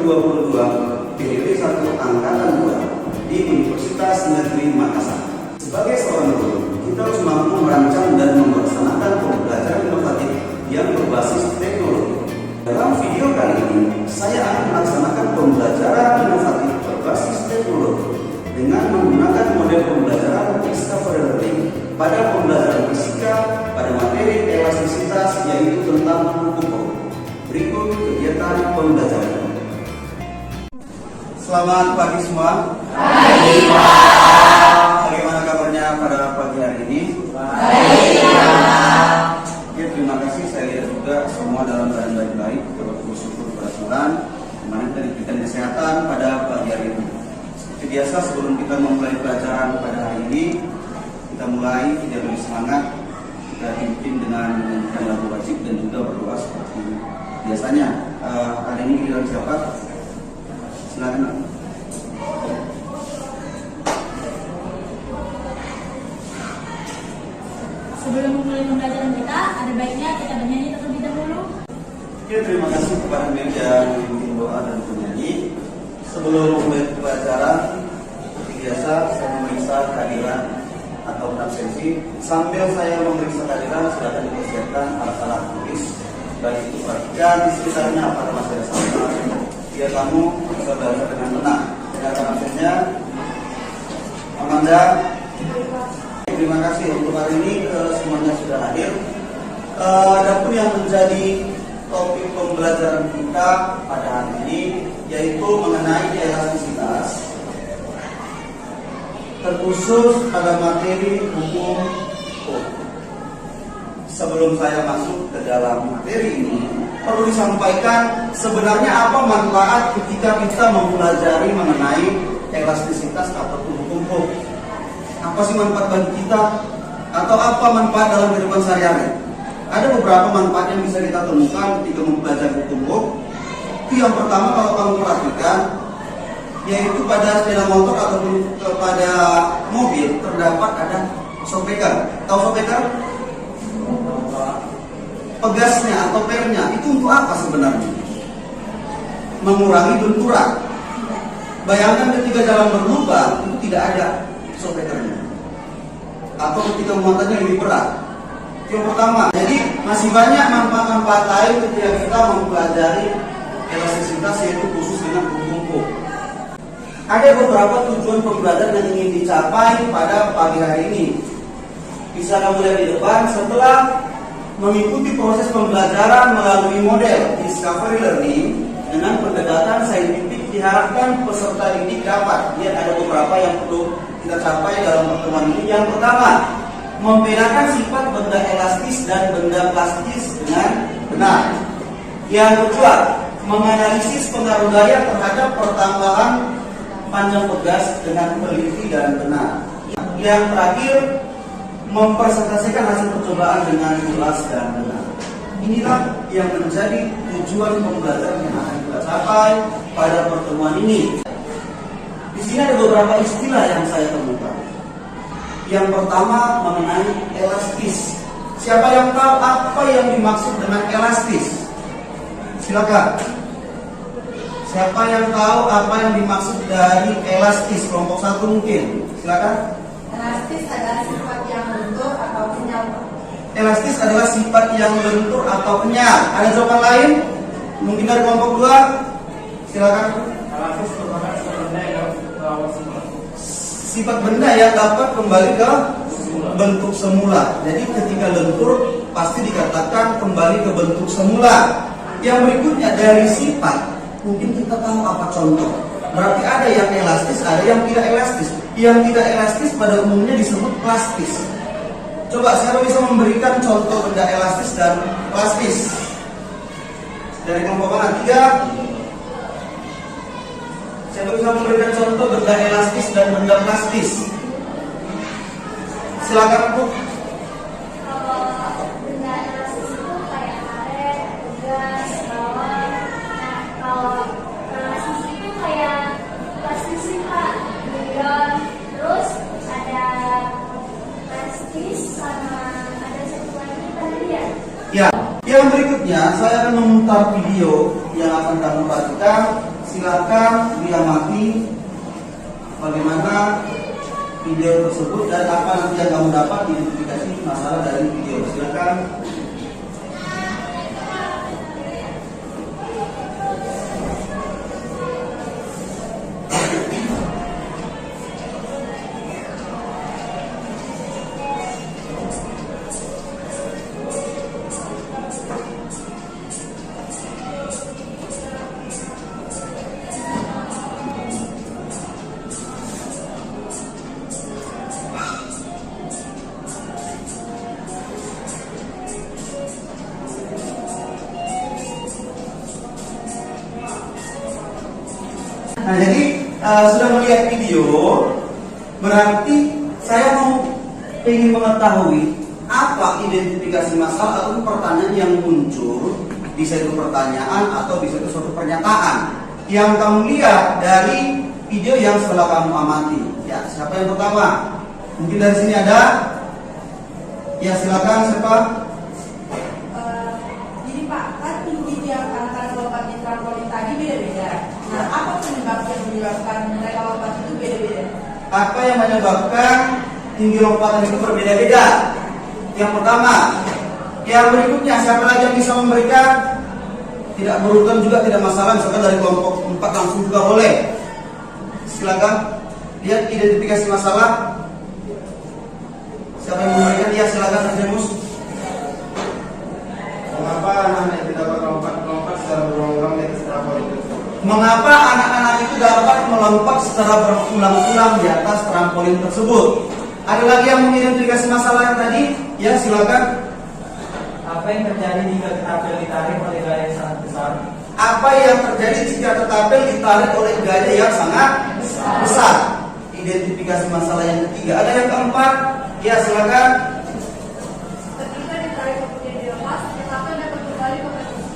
ke-22 PDP 1 Angkatan 2 di Universitas Negeri Makassar. Sebagai seorang guru, kita harus mampu merancang dan melaksanakan pembelajaran inovatif yang berbasis teknologi. Dalam video kali ini, saya akan melaksanakan pembelajaran inovatif berbasis teknologi dengan menggunakan model pembelajaran Discovery Learning pada pembelajaran fisika pada materi elastisitas, yaitu tentang hukum. Berikut kegiatan pembelajaran. Selamat pagi semua. Pagi, Pak. Bagaimana kabarnya pada pagi hari ini? Baik, Pak. Ya, terima kasih. Saya lihat juga semua dalam keadaan baik-baik. Kita bersyukur kepada Tuhan kemarin kita diberikan kesehatan pada pagi hari ini. Seperti biasa, sebelum kita memulai pelajaran pada hari ini, kita mulai tidak lebih semangat. Kita dipimpin dengan menyanyikan lagu wajib dan juga berdoa seperti biasanya. Hari ini giliran siapa? Silakan. Sebelum memulai pembelajaran kita, ada baiknya kita bernyanyi terlebih dahulu. Oke, terima kasih kepada media yang memimpin doa dan penyanyi. Sebelum memulai pelajaran, seperti biasa saya memeriksa kehadiran atau absensi. Sambil saya memeriksa kehadiran, silakan dipersiapkan alat-alat tulis, baik itu perhatikan di sekitarnya apakah masih ada sampah, biar kamu bisa belajar dengan tenang. Silakan absennya, Amanda. Terima kasih untuk hari ini, semuanya sudah hadir. Adapun yang menjadi topik pembelajaran kita pada hari ini yaitu mengenai elastisitas, terkhusus pada materi hukum. Sebelum saya masuk ke dalam materi ini, perlu disampaikan sebenarnya apa manfaat ketika kita mempelajari mengenai elastisitas atau hukum. Apa sih manfaat bagi kita? Atau apa manfaat dalam kehidupan sehari-hari? Ada beberapa manfaat yang bisa kita temukan ketika mempelajari hukum. Itu yang pertama, kalau kamu perhatikan, yaitu pada sepeda motor ataupun pada mobil terdapat ada shockbreaker. Tahu shockbreaker? Pegasnya atau pernya itu untuk apa sebenarnya? Mengurangi benturan. Bayangkan ketika jalan berlubang itu tidak ada shockbreakernya, atau ketika muatannya lebih berat. Itu yang pertama. Jadi masih banyak manfaat-manfaat lain ketika kita mempelajari elastisitas, yaitu khusus dengan hukum. Ada beberapa tujuan pembelajaran yang ingin dicapai pada pagi hari ini. Bisa kamu lihat di depan. Setelah mengikuti proses pembelajaran melalui model Discovery Learning dengan pendekatan saintifik, diharapkan peserta didik dapat. Lihat, ada beberapa yang perlu kita capai dalam pertemuan ini. Yang pertama, membedakan sifat benda elastis dan benda plastis dengan benar. Yang kedua, menganalisis pengaruh daya terhadap pertambahan panjang pegas dengan teliti dan benar. Yang terakhir, mempresentasikan hasil percobaan dengan jelas dan benar. Inilah yang menjadi tujuan pembelajaran yang akan kita capai pada pertemuan ini. Di sini ada beberapa istilah yang saya temukan. Yang pertama, mengenai elastis. Siapa yang tahu apa yang dimaksud dengan elastis? Silakan. Siapa yang tahu apa yang dimaksud dari elastis? Kelompok satu mungkin. Silakan. Elastis adalah sifat yang lentur atau kenyal. Elastis adalah sifat yang lentur atau kenyal. Ada jawaban lain? Mungkin dari kelompok dua. Silakan. Elastis merupakan sifat benda yang dapat kembali ke bentuk semula. Jadi ketika lentur pasti dikatakan kembali ke bentuk semula. Yang berikutnya dari sifat, mungkin kita tahu apa contoh. Berarti ada yang elastis, ada yang tidak elastis. Yang tidak elastis pada umumnya disebut plastis. Coba siapa bisa memberikan contoh benda elastis dan plastis? Dari kelompok mana? Tiga. Siapa bisa memberikan contoh benda elastis dan benda plastis? Silakan, Bu. Kalau benda elastis itu kayak karet, gas, bawang. Nah, kalau plastis itu kayak plastis sih, Pak. Gulung. Terus ada plastis sama ada satu lagi tadi ya. Ya, yang berikutnya saya akan memutar video yang akan sedang kamu perhatikan, silakan diamati bagaimana video tersebut dan apa nanti yang kamu dapat identifikasi masalah dari video. Silakan. Nah, jadi sudah melihat video, berarti saya ingin mengetahui apa identifikasi masalah atau pertanyaan yang muncul di satu pertanyaan atau di suatu pernyataan yang kamu lihat dari video yang setelah kamu amati. Ya, siapa yang pertama? Mungkin dari sini ada. Ya, silakan siapa? Jadi Pak, kan tinggi yang anak-anak lompat di trampolin tadi beda-beda. Nah, apa penyebab yang menyebabkan mereka lompat itu beda-beda? Apa yang menyebabkan tinggi lompatan itu berbeda-beda? Yang pertama, yang berikutnya siapa lagi yang bisa memberikan? Tidak berurutan juga tidak masalah, misalkan dari kelompok 4 langsung juga boleh. Silakan lihat identifikasi masalah. Siapa yang memberikan? Ya, silakan Mas. Mengapa anak-anak itu dapat melompat secara berulang-ulang di atas trampolin tersebut? Mengapa anak-anak itu dapat melompat secara berulang-ulang di atas trampolin tersebut? Ada lagi yang mengidentifikasi masalah yang tadi? Ya, silakan. Apa yang terjadi jika ketapel ditarik oleh gaya yang sangat besar? Apa yang terjadi jika ketapel ditarik oleh gaya yang sangat besar? Identifikasi masalah yang ketiga. Ada yang keempat? Ya, silakan. Ketika ditarik kemudian dilepas, ketapel dapat kembali ke posisi.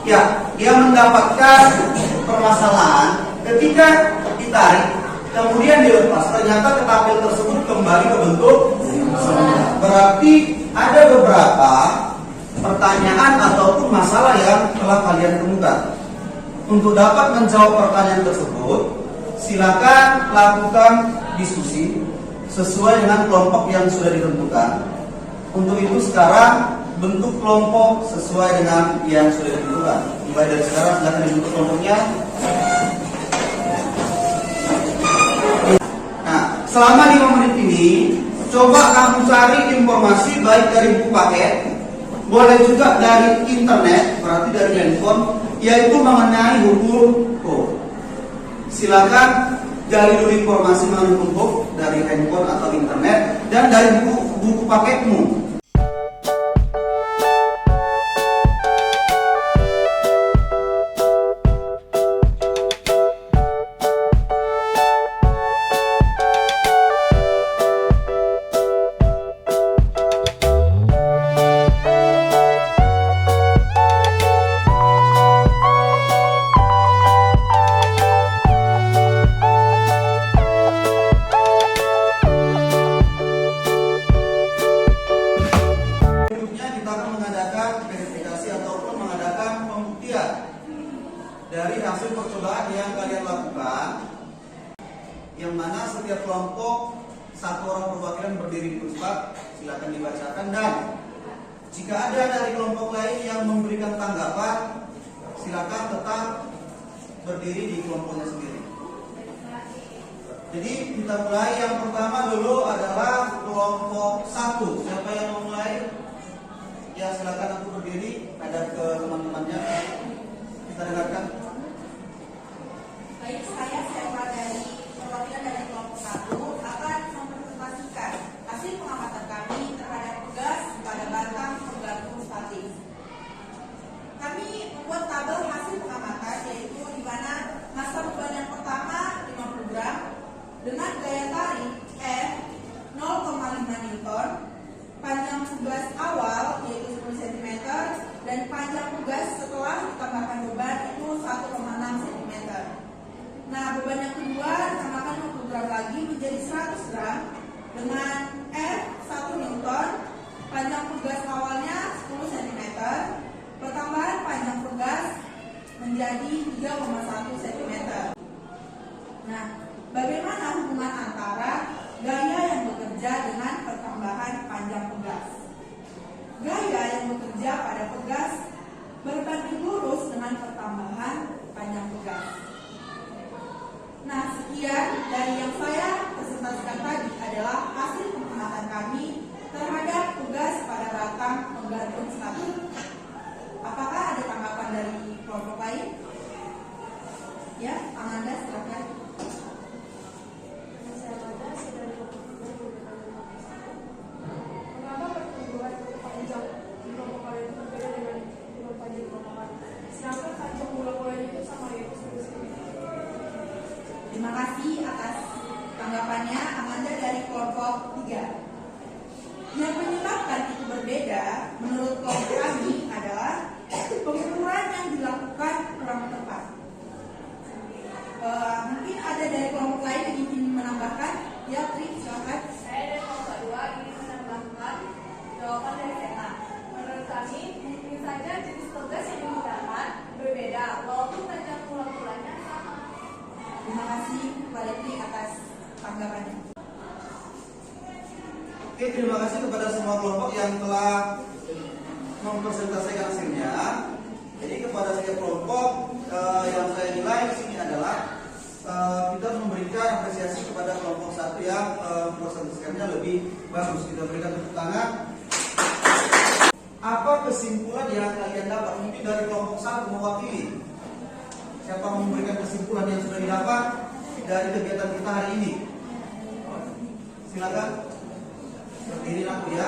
Ya, dia mendapatkan permasalahan ketika ditarik kemudian dilepas, ternyata ketapel tersebut kembali ke bentuk semula. Berarti ada beberapa pertanyaan ataupun masalah yang telah kalian temukan. Untuk dapat menjawab pertanyaan tersebut, silakan lakukan diskusi sesuai dengan kelompok yang sudah ditentukan. Untuk itu sekarang bentuk kelompok sesuai dengan yang sudah ditentukan. Mulai dari sekarang silakan dibentuk kelompoknya. Nah, selama 5 menit ini coba kamu cari informasi baik dari buku paket, boleh juga dari internet, berarti dari handphone, yaitu mengenai hukum Hooke. Silakan gali dulu informasi mengenai hukum Hooke dari handphone atau internet dan dari buku paketmu. Dari hasil percobaan yang kalian lakukan, yang mana setiap kelompok satu orang perwakilan berdiri di tempat, silakan dibacakan, dan jika ada dari kelompok lain yang memberikan tanggapan, silakan tetap berdiri di kelompoknya sendiri. Jadi kita mulai. Yang pertama dulu adalah kelompok 1. Siapa yang mau mulai? Ya, silakan aku berdiri, hadap ke teman-temannya. Kita dengarkan. Baik, saya dari perwakilan dari kelompok 1 akan mempresentasikan hasil pengamatan kami terhadap tugas pada batang penggantung statis. Kami membuat tabel hasil pengamatan, yaitu di mana massa beban yang pertama 50 gram dengan gaya tarik F 0,5 Newton, panjang tugas awal yaitu 10 cm, dan panjang tugas setelah ditambahkan beban itu 1 menjadi 3,1 cm. Nah, bagaimana hubungan antara gaya yang bekerja dengan pertambahan panjang pegas? Gaya yang bekerja pada pegas berbanding lurus dengan pertambahan panjang pegas. Nah, sekian dari yang saya presentasikan tadi adalah hasil pengamatan kami terhadap tugas pada batang penggantung statik. Apakah ada tanggapan dari kelompok lain? Ya, Amanda silakan. Mengapa pertumbuhan panjang di kelompok kalian itu berbeda dengan panjang kelompok kalian? Sedangkan panjang bola-bolanya itu sama, yaitu 1 cm. Terima kasih atas tanggapannya Amanda dari kelompok 3. Yang menyebabkan itu berbeda menurut kelompok kami adalah pengukuran yang dilakukan kurang tepat. Mungkin ada dari kelompok lain yang ingin menambahkan? Ya, Tri, silakan. Saya dari kelompok 2 ingin menambahkan jawaban dari Vena. Menurut kami, mungkin saja jenis pegas yang digunakan berbeda, walaupun panjang bola-bolanya sama. Terima kasih kepada Tri atas tanggapannya. Oke, terima kasih kepada semua kelompok yang telah mempresentasikan hasilnya. Jadi kepada setiap kelompok yang saya nilai di sini adalah kita memberikan apresiasi kepada kelompok satu yang presentasikannya lebih bagus. Kita berikan tepuk tangan. Apa kesimpulan yang kalian dapat? Mungkin dari kelompok satu mewakili. Siapa yang memberikan kesimpulan yang sudah didapat dari kegiatan kita hari ini? Silakan. Berdiri aku ya.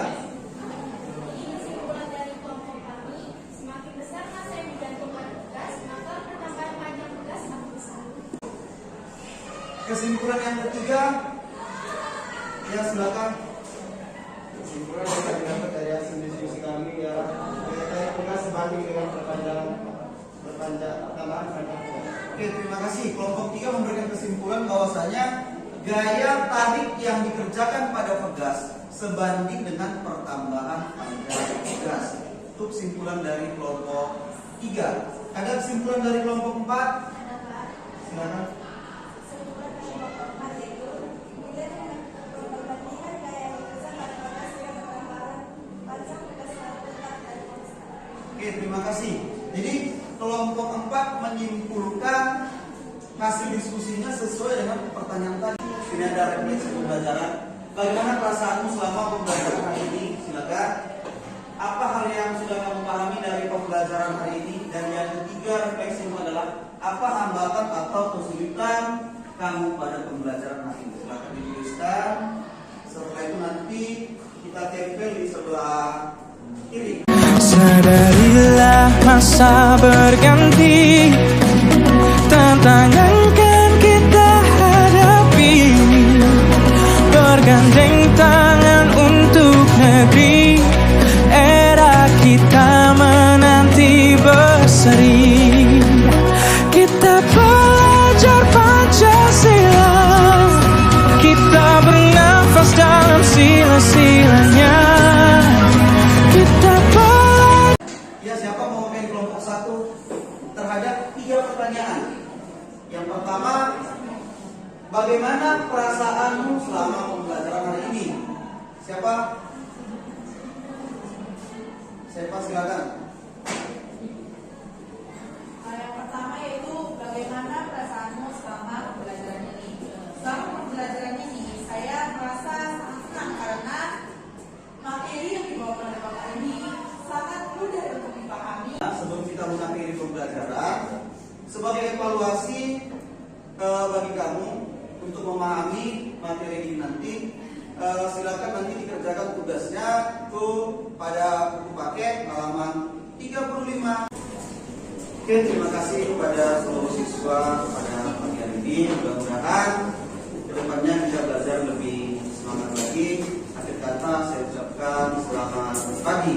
Ini kesimpulan dari kelompok kami, semakin besar masa yang digantungkan pegas, maka pertambahan panjang pegas semakin besar. Kesimpulan yang ketiga, ya silakan. Kesimpulan yang kami dapat dari hasil diskusi kami ya, gaya pegas sebanding dengan pertambahan panjang pegas. Oke, terima kasih. Kelompok 3 memberikan kesimpulan bahwasanya gaya tarik yang dikerjakan pada pegas sebanding dengan pertambahan panjang pegas. Itu kesimpulan dari kelompok 3. Ada kesimpulan dari kelompok 4? Silakan. Oke, terima kasih. Jadi kelompok 4 menyimpulkan hasil diskusinya sesuai dengan pertanyaan tadi. Ini ada refleksi pembelajaran. Bagaimana perasaanmu selama pembelajaran hari ini? Silakan. Apa hal yang sudah kamu pahami dari pembelajaran hari ini? Dan yang ketiga refleksimu adalah apa hambatan atau kesulitan kamu pada pembelajaran hari ini? Silakan dituliskan. Setelah itu nanti kita tempel di sebelah kiri. Sadarilah masa berganti, tantangan kan kita hadapi, bergandeng tangan untuk negeri, era kita menanti berseri. Kita belajar Pancasila, kita bernafas dalam sila-silanya. Ya, siapa mau mewakili kelompok 1 terhadap 3 pertanyaan? Yang pertama, bagaimana perasaanmu selama pembelajaran hari ini? Siapa? Silakan. Yang pertama yaitu bagaimana perasaanmu selama pembelajaran ini. Selama pembelajaran ini saya merasa sangat senang karena materi yang dibawakan oleh Bapak ini sangat mudah untuk dipahami. Sebelum kita mengakhiri pembelajaran, sebagai evaluasi bagi kamu untuk memahami materi ini nanti, silakan nanti dikerjakan tugasnya tuh pada buku paket halaman 35. Oke, terima kasih kepada seluruh siswa pada pagi hari ini. Mudah-mudahan kedepannya bisa belajar lebih semangat lagi. Akhir kata saya ucapkan selamat pagi.